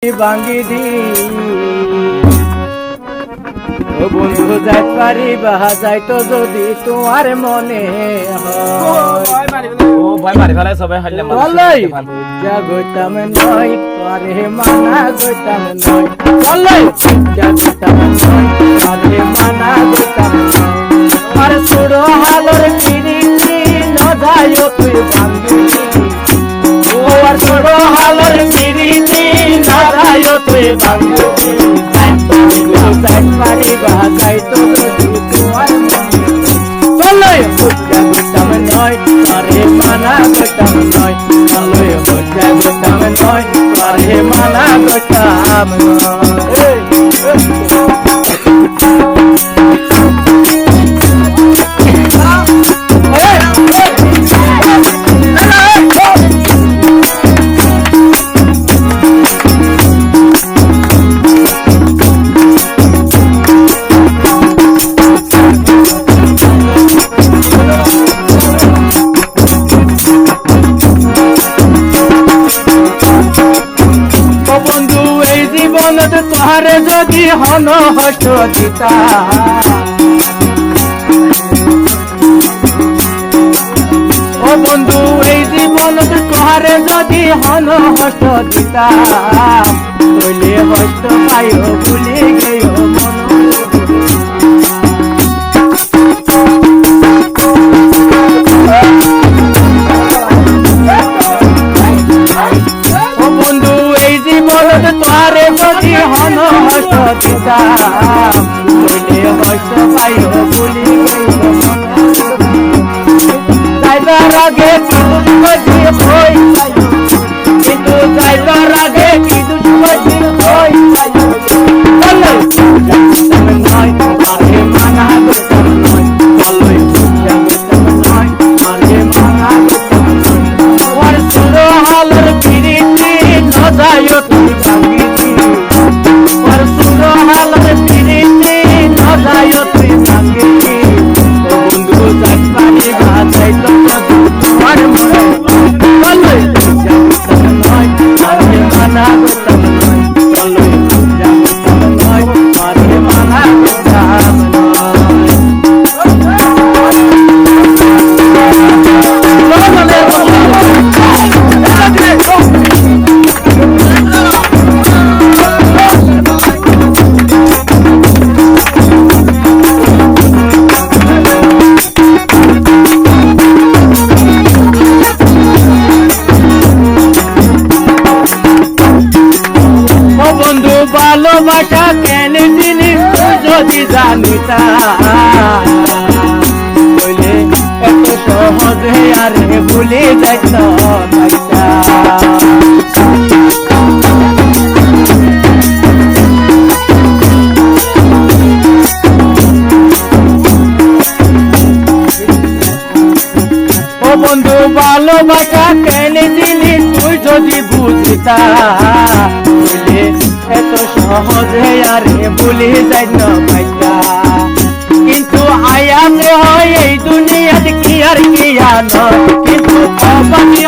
ভাঙ্গি দি ও বন্ধু যাই পারি বা যাইতো যদি তোমার মনে ভয় মারি ফেলে সবাই হারলাম যা গইতাম নয় করে মানা গইতাম নয় বললাই যা গইতাম নয় করে মানা গইতাম নয় আর ছোড়ো হালর কিরিতি নদায়ো তুই ভাঙ্গি ও আর ছোড়ো হালর কিরিতি নদায়ো তুই ভাঙ্গি যাই পারি বা যাইতো যদি তোমার মনে বললাই যা গইতাম নয় করে মানা গইতাম নয় বললাই যা গইতাম নয় করে মানা গইতাম নয় তোহারে যদি হন হত দিতা ও বন্ধু এই জীবন তোহারে যদি হন হত দিতা তৈলে হস্ত পাইও ভুলে গেও মন ও বন্ধু এই জীবন তোহারে যদি হন হত দিতা তৈলে হস্ত পাইও ভুলে গেও মন যাইবার আগে কিন্তু যাইবার আগে কি দুষ্পতি হই নয় আরে মানা গেতাম নয় বলই গেতাম নয় আরে মানা গেতাম নয় ওর সুরো হালর পিরিতি নদায়ো তুই ভাঙ্গিতি ওর সুরো হালর পিরিতি নদায়ো তুই ভাঙ্গিতি ও বন্ধু যাই পারি বা যাইতো তোমার মনে বলই গেতাম নয় আরে মানা গেতাম নয় বলই গেতাম নয় আরে মানা গেতাম বন্ধু ভালোবাসা কেন দিলি যদি জানিতা বলে এত সহজে আরে ভুলে যাইত ও বন্ধু ভালোবাসা কেন দিলি তুই যদি বুঝিতা বলে এত সহজে আরে ভুলে যাইত ভাইয়া কিন্তু আয়াতে হয় এই দুনিয়াতে কি আর কি নয় কিন্তু অবাকি